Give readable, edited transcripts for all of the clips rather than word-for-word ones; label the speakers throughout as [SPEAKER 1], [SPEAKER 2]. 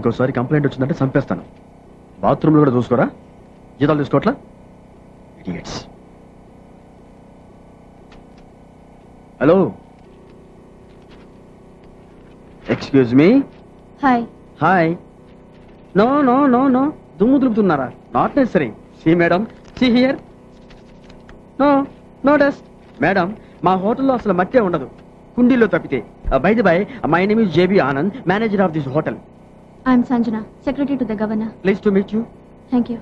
[SPEAKER 1] ఇంకోసారి కంప్లైంట్ వచ్చిందంటే చంపేస్తాను. బాత్రూంలో కూడా చూసుకోరా, జీతాలు తీసుకోవట్లా. Idiots. Hello, excuse me.
[SPEAKER 2] Hi.
[SPEAKER 1] Hi. No no no no, దుమ్ము దులుపుతున్నారా? Not necessary. See madam, see here. No no dust. Madam, మా హోటల్లో అసలు మట్టే ఉండదు, కుండీలో తప్పితే. By the by, my name is JB Anand, manager of this hotel.
[SPEAKER 2] I'm Sanjana, secretary to the governor.
[SPEAKER 1] Please to meet you.
[SPEAKER 2] Thank you.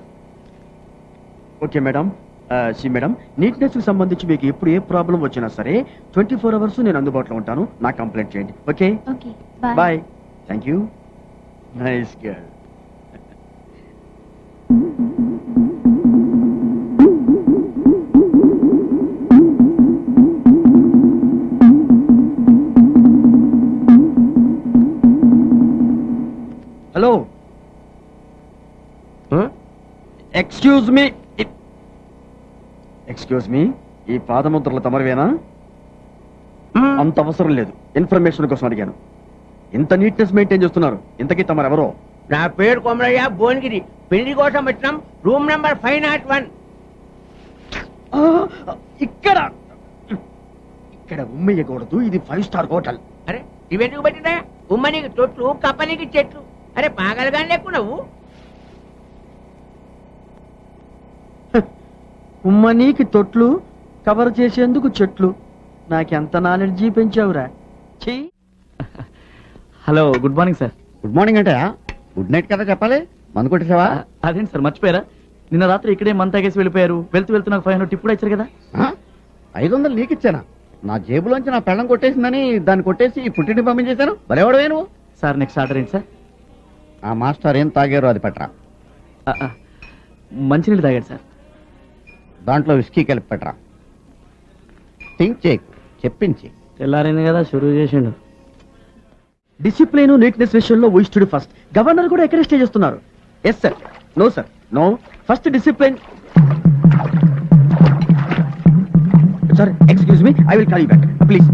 [SPEAKER 1] Okay madam. See madam, neatness కి సంబంధించి మీకు ఎప్పుడు ఏ ప్రాబ్లం వచ్చినా సరే 24 hours నేను అందుబాటులో ఉంటాను. నాకు కంప్లైంట్ చేయండి. Okay
[SPEAKER 2] okay, bye.
[SPEAKER 1] Bye. Thank you. Nice girl. Hello, excuse me. Excuse me, ఈ పాదముద్రలు తమరివేనా? అంత అవసరం లేదు, ఇన్ఫర్మేషన్ కోసం అడిగాను. ఇంత నీట్నెస్ మెయింటైన్ చేస్తున్నారు, ఇంతకీ తమరెవరో?
[SPEAKER 3] నా పేరు కొమరయ్య, భువనగిరి. పెళ్లి కోసం వచ్చినాం. Room number 501.
[SPEAKER 1] ఇక్కడ ఇక్కడ ఉమ్మయ్యకూడదు, ఇది 5 star హోటల్.
[SPEAKER 3] అరే ఇవెందుకు పెట్టినా? ఉమ్మనికి తొట్లు, కప్పనికి చెట్లు. అరే పాగలగానే లేకున్నావు.
[SPEAKER 1] ఉమ్మనీకి తొట్లు, కవర్ చేసేందుకు చెట్లు. నాకెంత నాలెడ్జీ పెంచావురా.
[SPEAKER 4] Hello, good morning sir.
[SPEAKER 1] Good morning అంటే గుడ్ నైట్ కదా చెప్పాలి. మందు కొట్టేసావా?
[SPEAKER 4] అదేంటి సార్, మర్చిపోయారా? నిన్న రాత్రి ఇక్కడే మంత తాగేసి వెళ్ళిపోయారు. వెళ్తూ నాకు 500 టిప్ కూడా ఇచ్చారు కదా.
[SPEAKER 1] 500 నీకు ఇచ్చానా? నా జేబులోంచి నా పెళ్ళం కొట్టేసిందని దాన్ని కొట్టేసి పుట్టింటి పంపించేశాను. బలేవాడవే నువ్వు.
[SPEAKER 4] సార్ నెక్స్ట్ ఆర్డర్ ఏంటి సార్?
[SPEAKER 1] ఆ మాస్టర్ ఏం తాగారో అది పట్రా.
[SPEAKER 4] మంచినీళ్ళు తాగాడు సార్.
[SPEAKER 1] దాంట్లో విస్కీ కలిపి పట్రా. థింక్ చేయకు, చెప్పించి.
[SPEAKER 4] తెల్లారైంది కదా, షురూ చేసిండు.
[SPEAKER 1] డిసిప్లిన్, నీట్నెస్ విషయంలో వీ స్టడీ ఫస్ట్. గవర్నర్ కూడా ఎక్కడ స్టే చేస్తున్నారు. Yes sir. No sir, no. First discipline. Sir excuse me, I will call you back please.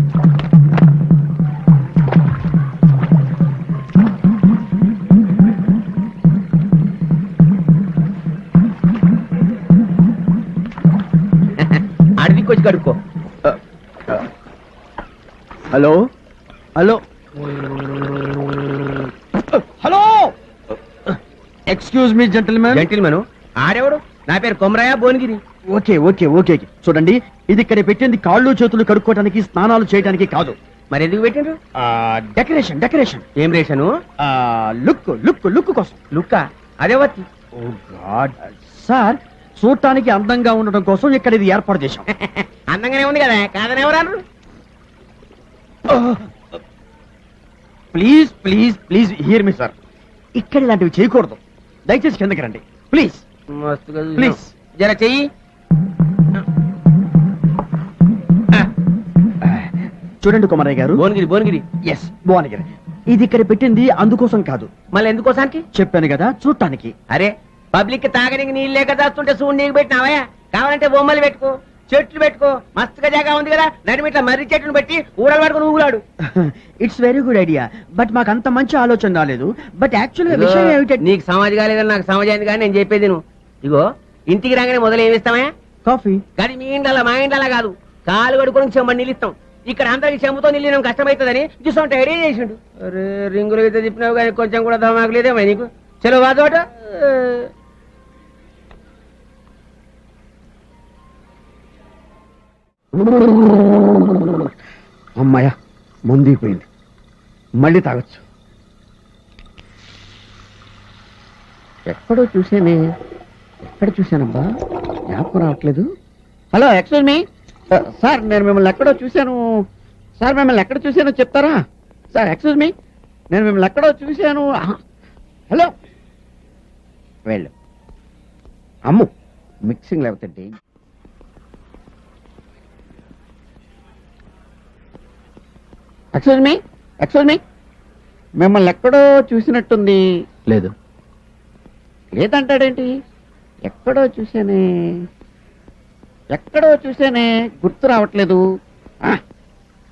[SPEAKER 3] అడిగికొచ్చి కడుక్కో.
[SPEAKER 1] Hello hello hello, excuse me gentlemen.
[SPEAKER 3] Gentlemen ఆడెవడు? నా పేరు Komarayya, Bhuvanagiri.
[SPEAKER 1] Okay okay okay, చూడండి, ఇది ఇక్కడ పెట్టింది కాళ్ళు చేతులు కడుక్కోవడానికి, స్నానాలు చేయడానికి కాదు.
[SPEAKER 3] మరి ఎందుకు పెట్టిండ్రు?
[SPEAKER 1] Decoration decoration.
[SPEAKER 3] ఏం రేషను?
[SPEAKER 1] లుక్ లుక్ లుక్ కోసం.
[SPEAKER 3] లుక్క అదే వత్తి.
[SPEAKER 1] ఓ గాడ్ సార్, చూడటానికి అందంగా ఉండడం కోసం ఇక్కడ ఇది ఏర్పాటు చేశాం.
[SPEAKER 3] అందంగానే ఉంది కదా, కాదని ఎవరన్నారు?
[SPEAKER 1] Please please please here me sir, ఇక్కడ ఇలాంటివి చేయకూడదు. దయచేసి కిందకి రండి ప్లీజ్.
[SPEAKER 3] మస్తుగా
[SPEAKER 1] ప్లీజ్
[SPEAKER 3] జర చెయ్యి.
[SPEAKER 1] చూడండి కుమారయ్య గారు.
[SPEAKER 3] భువనగిరి, భువనగిరి.
[SPEAKER 1] ఎస్, భువనగిరి. ఇది ఇక్కడ పెట్టింది అందుకోసం కాదు.
[SPEAKER 3] మళ్ళీ ఎందుకోసానికి?
[SPEAKER 1] చెప్పాను కదా, చూడటానికి.
[SPEAKER 3] అరే పబ్లిక్ తాగడానికి నీళ్ళు లేక దాస్తుంటే చూడు నీకు పెట్టినావా? కావాలంటే బొమ్మలు పెట్టుకో, చెట్లు పెట్టుకో, మస్తుగా జాగా ఉంది కదా. నడిమిట్లా మర్రి చెట్టును పెట్టి ఊడలు పడుకుని ఊగులాడు.
[SPEAKER 1] It's very good idea, but మాకు అంత మంచి ఆలోచన రాలేదు. బట్ యాక్చువల్గా విషయం ఏమిటంటే,
[SPEAKER 3] నీకు సమాజ్ కాలేదని నాకు సమాజ్ అయింది కానీ నేను చెప్పేది నువ్వు. ఇగో ఇంటికి రాగానే మొదలు ఏమిస్తామా?
[SPEAKER 1] కాఫీ.
[SPEAKER 3] కానీ మీ ఇండలా మా ఇండలా కాదు, కాలు కడుకొని చెమ్మని నిలుస్తాం. ఇక్కడ అందరికి చెంబుతో నిల్లినం కష్టమవుతుందని చూసుకుంటే ఐడియా చేసిండు. అరే రింగులు అయితే తిప్పినావు కానీ కొంచెం కూడా దమాకు లేదేమో నీకు. చలో వాదోట.
[SPEAKER 1] అమ్మాయ ముందిపోయింది, మళ్ళీ తాగొచ్చు. ఎక్కడో చూసానే, ఎక్కడ చూశానబ్బా, జ్ఞాపకం రావట్లేదు. హలో ఎక్స్క్యూజ్ మీ సార్, నేను మిమ్మల్ని ఎక్కడో చూశాను సార్. మిమ్మల్ని ఎక్కడ చూశానో చెప్తారా సార్? ఎక్స్క్యూజ్ మీ, నేను మిమ్మల్ని ఎక్కడో చూశాను. హలో, వెళ్ళు. అమ్ము, మిక్సింగ్ లేకపోతే. ఎక్స్క్యూజ్ మీ, మిమ్మల్ని ఎక్కడో చూసినట్టుంది.
[SPEAKER 4] లేదు.
[SPEAKER 1] లేదంటాడేంటి? ఎక్కడో చూసానే, గుర్తు రావట్లేదు.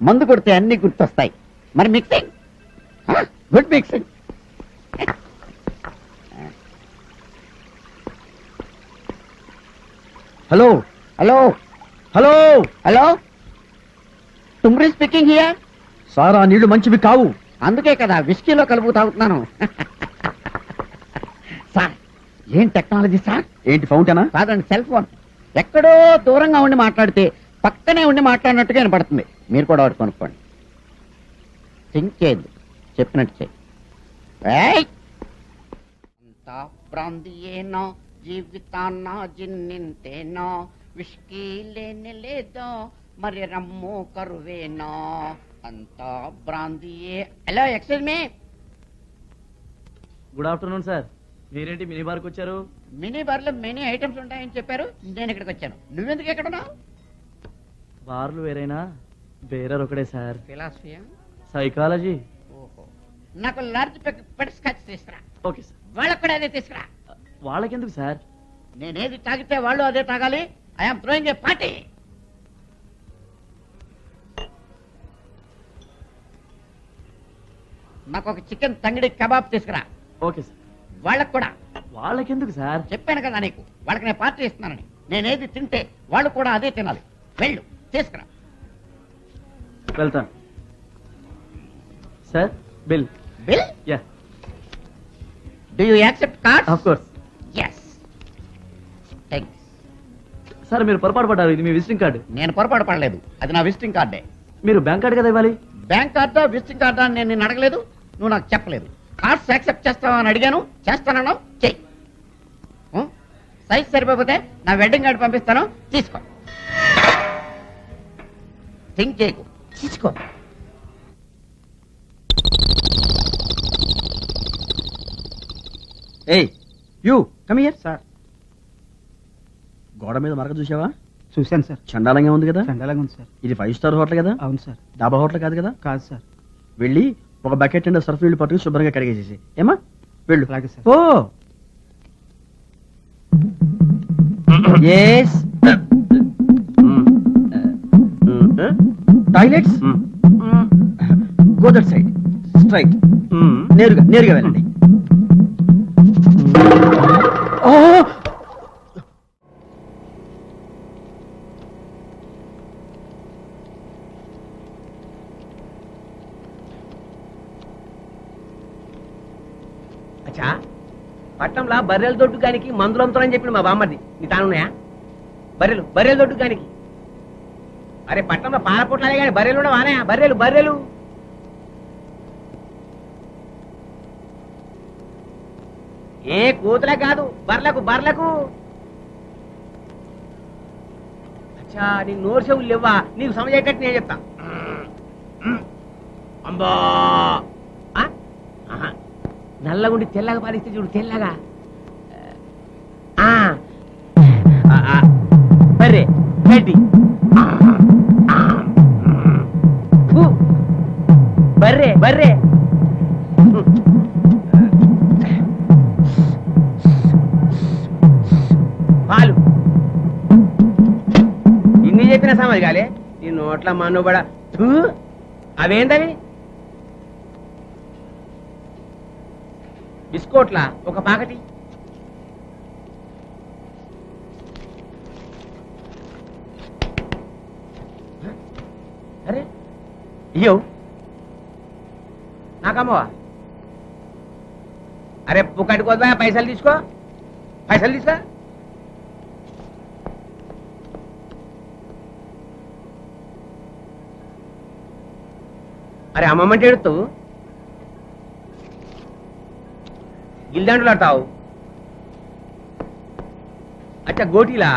[SPEAKER 1] మందు కొడితే అన్ని గుర్తొస్తాయి. మరి mixing, good mixing. Hello hello hello hello తుమ్రీ స్పీకింగ్ హియర్.
[SPEAKER 4] సార్ ఆ నీళ్లు మంచివి కావు.
[SPEAKER 1] అందుకే కదా విస్కీలో కలుపు తాగుతున్నాను. సార్ ఏం టెక్నాలజీ సార్.
[SPEAKER 4] ఏంటి ఫౌంటైనా?
[SPEAKER 1] కాదండి, సెల్ ఫోన్. ఎక్కడో దూరంగా ఉండి మాట్లాడితే పక్కనే ఉండి మాట్లాడినట్టుగా వినపడుతుంది. మీరు కూడా ఒకటి కొనుక్కోండి. థింక్ చేయద్దు, చెప్పినట్టు చేయి. అంతా ప్రాంతీయేనో జీవితాన్న జిన్నింతేనో విష్కీ లేని లేదో మరి రమ్ము కరువేనో అంతా బ్రాందియే. Hello excuse me.
[SPEAKER 4] Good afternoon sir. మీరేంటి మినీ బార్కి వచ్చారు?
[SPEAKER 1] మినీ బార్లో మెనీ ఐటమ్స్ ఉంటాయని చెప్పారు, నేను ఇక్కడికి వచ్చాను. నువ్వెందుకు ఎక్కడ ఉన్నావు?
[SPEAKER 4] బార్లు వేరైనా బేరర్ ఒకడే సార్.
[SPEAKER 1] ఫిలాసఫియా?
[SPEAKER 4] సైకాలజీ.
[SPEAKER 1] ఓహో, నాకు లార్జ్ పెట్ స్కాచ్ తీసుకురా.
[SPEAKER 4] Okay sir.
[SPEAKER 1] వాళ్ళకు కూడా అదే తీసుకురా.
[SPEAKER 4] వాళ్ళకెందుకు సార్?
[SPEAKER 1] నేనేది తాగితే వాళ్ళు అదే తాగాలి. I'm throwing a party. నాకు ఒక చికెన్ తంగిడి కబాబ్ తీసుకురా.
[SPEAKER 4] Okay sir.
[SPEAKER 1] వాళ్ళకు కూడా.
[SPEAKER 4] వాళ్ళకెందుకు సార్?
[SPEAKER 1] చెప్పాను కదా నీకు, వాళ్ళకి నేను పార్టీ ఇస్తున్నానని. నేనేది తింటే వాళ్ళు కూడా అదే తినాలి. వెళ్ళు, తీసుకురా.
[SPEAKER 4] వెళ్తాను sir. Bill.
[SPEAKER 1] Bill?
[SPEAKER 4] Yeah,
[SPEAKER 1] do you accept card?
[SPEAKER 4] Of course.
[SPEAKER 1] Yes. Thanks.
[SPEAKER 4] Sir మీరు పొరపాటు పడ్డారు. ఇది మీ విజిటింగ్ కార్డు.
[SPEAKER 1] నేను పొరపాటు పడలేదు, అది నా విజిటింగ్ కార్డే.
[SPEAKER 4] మీరు బ్యాంక్ కార్డు కదా ఇవ్వాలి.
[SPEAKER 1] బ్యాంక్ కార్డా విజిటింగ్ కార్డా అని నేను నిన్ను అడగలేదు, నువ్వు నాకు చెప్పలేదు. కార్డ్స్ యాక్సెప్ట్ చేస్తావా అని అడిగాను, చేస్తానన్నావు, చెయ్యి. సైజ్ సరిపోతే నా వెడ్డింగ్ కార్డు పంపిస్తాను, తీసుకో. థింక్ చేయకు, తీసుకో.
[SPEAKER 5] ఏయ్ యూ కమ్ హియర్ సార్. గోడ మీద మరక చూసావా?
[SPEAKER 6] చూశాను సార్.
[SPEAKER 5] చండాలంగా ఉంది కదా?
[SPEAKER 6] చండాలంగా ఉంది సార్.
[SPEAKER 5] ఇది 5 స్టార్ హోటల్ కదా?
[SPEAKER 6] అవును సార్.
[SPEAKER 5] డాబా హోటల్ కాదు కదా?
[SPEAKER 6] కాదు సార్.
[SPEAKER 5] వెళ్ళి ఒక బకెట్ నిండా సర్ఫ్ నీళ్ళు పట్టుకుని శుభ్రంగా కడిగేసేసి ఏమా వెళ్ళు.
[SPEAKER 6] అలాగే sir.
[SPEAKER 5] Oh yes toilets go that side straight. నేరుగా వెళ్ళండి. ఓ
[SPEAKER 3] అచ్చా, పట్నంలో బర్రెల దొడ్డు గానికి మందులు అమ్ముతారని చెప్పిన మా బామ్మది. నీ తానున్నాయా? బర్రెల దొడ్డు గానికి. అరే పట్నంలో పాలపొట్లాలే కానీ బర్రెలు కూడా వానాయా? బర్రెలు ఏ కూతులే కాదు, బర్లకు. అచ్చా, నీకు నోరు చెవులు లేవా? నీకు సమజేటట్టు నేను చెప్తా. అంబా నల్లగుండి తెల్లగా పాలిస్తే చూడు, తెల్లగా. బర్రె గడ్డి. బర్రె పాలు. ఇన్ని చెప్పిన సమాజ్ కాలే నీ నోట్ల మనుబడ. అవేంటవి? బిస్కోట్లా ఒక పాకటి. అరే ఇయ్యో నాకమ్మవా? అరే పుక్కటికోదా, పైసలు తీసుకో. అరే అమ్మమ్మంటే ఎడుతావు, గిల్దండులు ఆడతావు. అచ్చా గోటీలా?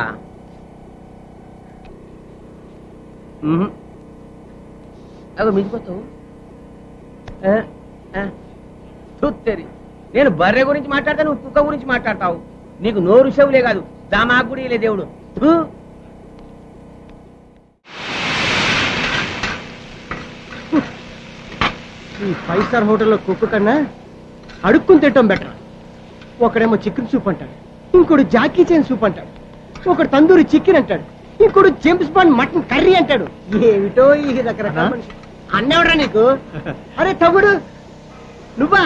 [SPEAKER 3] అగో మించిపోతావు. చూత్తేరి, నేను బర్రె గురించి మాట్లాడతా, నువ్వు కుక్క గురించి మాట్లాడతావు. నీకు నోరు చెవులే కాదు, దామాకు కూడా లే దేవుడు.
[SPEAKER 6] ఈ 5 స్టార్ హోటల్లో కుక్క కన్నా అడుక్కుని తిట్టడం బెటర్. ఒకడేమో చికెన్ సూప్ అంటాడు, ఇంకోడు జాకీ చైన్ సూప్ అంటాడు, ఒకడు తందూరి చికెన్ అంటాడు, ఇంకోడు జేమ్స్ బాండ్ మటన్ కర్రీ అంటాడు. ఏమిటో ఈ రకరకాల మనిషి. అన్నెవడా నీకు? అరే తమ్ముడు, నువ్వా?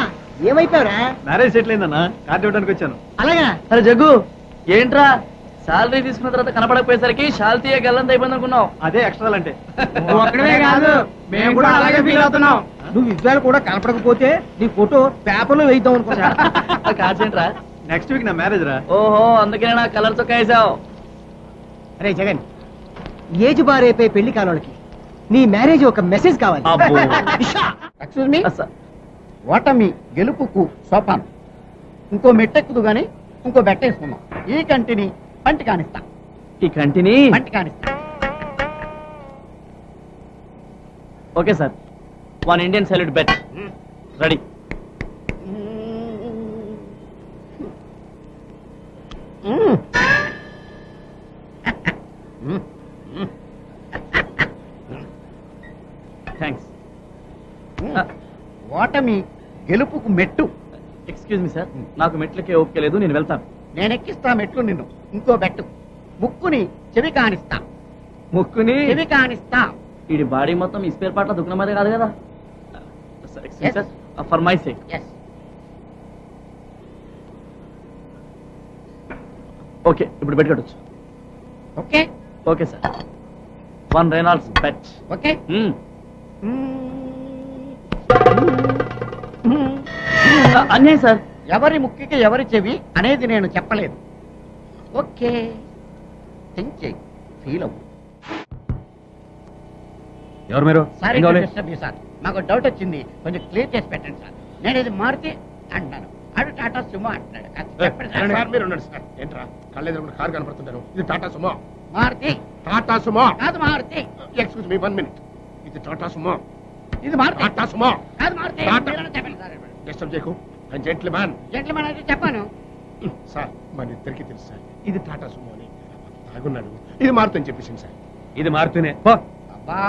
[SPEAKER 6] ఏమైపోయావురా?
[SPEAKER 4] మ్యారేజ్ సెటిల్ అయిందన్నా, కార్డు ఇవ్వడానికి వచ్చాను.
[SPEAKER 6] అలాగా?
[SPEAKER 4] అరే జగ్గు, ఏంట్రా శాలరీ తీసుకున్న తర్వాత కనపడకపోయేసరికి శాల్తీయ గల్లంత అయిపోయింది అనుకున్నావు.
[SPEAKER 5] అదే ఎక్స్ట్రా అంటే.
[SPEAKER 6] నువ్వు ఒక్కడే కాదు మేము కూడా అలాగే ఫీల్ అవుతున్నాం. నువ్వు విజయాలు కూడా కనపడకపోతే నీ ఫోటో పేపర్లో వేద్దాం అనుకున్నా.
[SPEAKER 4] కాచేంట్రా?
[SPEAKER 5] నెక్స్ట్ వీక్ నా మ్యారేజ్ రా.
[SPEAKER 4] ఓహో, అందుకే నా కలర్ చొక్కా వేసావు.
[SPEAKER 6] అరే జగన్, ఏజ్ బార్ అయిపోయి పెళ్లి కానోళ్ళకి నీ మ్యారేజ్ ఒక మెసేజ్ కావాలి.
[SPEAKER 4] అబ్బో.
[SPEAKER 1] ఎక్స్క్యూజ్ మీ,
[SPEAKER 4] అస్స-
[SPEAKER 1] ఓటమి గెలుపుకు సోపానం. ఇంకో మెట్టెక్కుదు గాని ఇంకో బెట్టేసుకుందాం. ఈ కంటిని పంటి కానిస్తా,
[SPEAKER 4] ఈ కంటిని.
[SPEAKER 1] పంటి కానిస్తా.
[SPEAKER 4] Okay sir, 1 Indian salute bet ready. Thanks.
[SPEAKER 1] ఓటమి గెలుపుకు మెట్టు.
[SPEAKER 4] ఎక్స్క్యూజ్ మీ సార్, నాకు మెట్లకే ఓకే లేదు, నేను వెళ్తాను.
[SPEAKER 1] నేను ఎక్కిస్తా మెట్లు నిన్ను. ఇంకో బెట్టు, ముక్కుని చెవి కానిస్తా,
[SPEAKER 4] ముక్కుని.
[SPEAKER 1] చెవి కానిస్తా.
[SPEAKER 4] వీడి బాడీ మొత్తం ఈ స్పేర్ పార్ట్ల దుకాణం మీద కాదు కదా.
[SPEAKER 1] Yes.
[SPEAKER 4] For my sake.
[SPEAKER 1] Yes.
[SPEAKER 4] Okay, ఇప్పుడు బెట్ కట్టొచ్చు.
[SPEAKER 1] Okay
[SPEAKER 4] okay sir, 1 Reynolds bet.
[SPEAKER 1] Okay.
[SPEAKER 4] అన్యాయం సార్.
[SPEAKER 1] ఎవరి ముక్కికి ఎవరి చెవి అనేది నేను చెప్పలేదు. ఓకే, థింక్ చేయి, ఫీల్ అవ్వు.
[SPEAKER 5] ఎవరు మీరు?
[SPEAKER 1] Sorry to disturb you sir, మాకు డౌట్ వచ్చింది, కొంచెం క్లియర్ చేసి పెట్టండి సార్. నేను ఇది మారుతి అంటున్నాను, అడు టాటా సుమో అంటున్నాడు. అది చెప్పండి సార్.
[SPEAKER 7] సార్ మీరు ఉండండి సార్. ఏంట్రా కళ్ళెదురు కారు కనపడుతుంటారు. ఇది టాటా సుమో.
[SPEAKER 1] మారుతి
[SPEAKER 7] టాటా సుమో.
[SPEAKER 1] కాదు మారుతి.
[SPEAKER 7] Excuse me 1 minute. ఇది టాటా సుమో.
[SPEAKER 1] ఇది మారుతి
[SPEAKER 7] టాటా సుమో.
[SPEAKER 1] కాదు మారుతి.
[SPEAKER 7] టాటా.
[SPEAKER 1] మీరన్నా చెప్పండి సార్.
[SPEAKER 7] డిస్టర్బ్ చేయకు. జెంట్లమ్యాన్.
[SPEAKER 1] జెంట్లమెన్ అయితే చెప్పాను.
[SPEAKER 7] సార్ మన ఇద్దరికి తెలుసు సార్, ఇది టాటా సుమో అని. తాగున్నాడు, ఇది మారుతని చెప్పేసింది సార్.
[SPEAKER 5] ఇది మారుతూనే.
[SPEAKER 1] అబ్బా,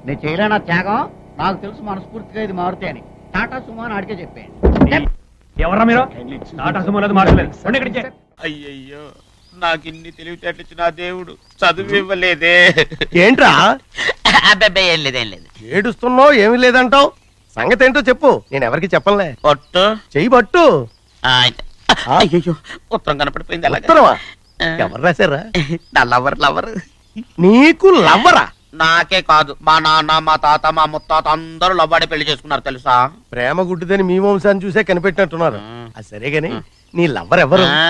[SPEAKER 1] నేను చేయలేనా త్యాగం? నాకు తెలుసు మనస్ఫూర్తిగా ఇది మారుతి అని. టాటా సుమో అని అడిగే చెప్పాను.
[SPEAKER 5] ఎవరా మీరు?
[SPEAKER 7] Kindly excuse
[SPEAKER 5] Tata
[SPEAKER 7] me.
[SPEAKER 5] Sumo అనేది మారలేదు. ఉండి ఇక్కడికి.
[SPEAKER 8] అయ్యయ్యో, నాకు ఇన్ని తెలివితేటలు నా దేవుడు చదువు ఇవ్వలేదే.
[SPEAKER 7] ఏంట్రా
[SPEAKER 8] అబ్బాయి ఏం లేదు, ఏం లేదు.
[SPEAKER 7] ఏడుస్తున్నావు? ఏమీ లేదంటావు? సంగతి ఏంటో చెప్పు, నేను ఎవరికి చెప్పనులే.
[SPEAKER 8] ఒట్టు.
[SPEAKER 7] చెయ్యి పట్టు.
[SPEAKER 8] అయ్యో, ఉత్తరం కనపడిపోయింది. అలాగే
[SPEAKER 7] ఉత్తరమా? ఎవరు రాశారా?
[SPEAKER 8] నా లవర్ లవర్.
[SPEAKER 7] నీకు లవ్వరా?
[SPEAKER 8] నాకే కాదు, మా నాన్న, మా తాత, మా ముత్తాత అందరూ లవ్వాడి పెళ్లి చేసుకున్నారు తెలుసా.
[SPEAKER 7] ప్రేమ గుడ్డిదని మీ వంశాన్ని చూసే కనిపెట్టినట్టున్నారు. అది సరే గాని నీ లవ్వర్ ఎవరు?
[SPEAKER 8] ఆ?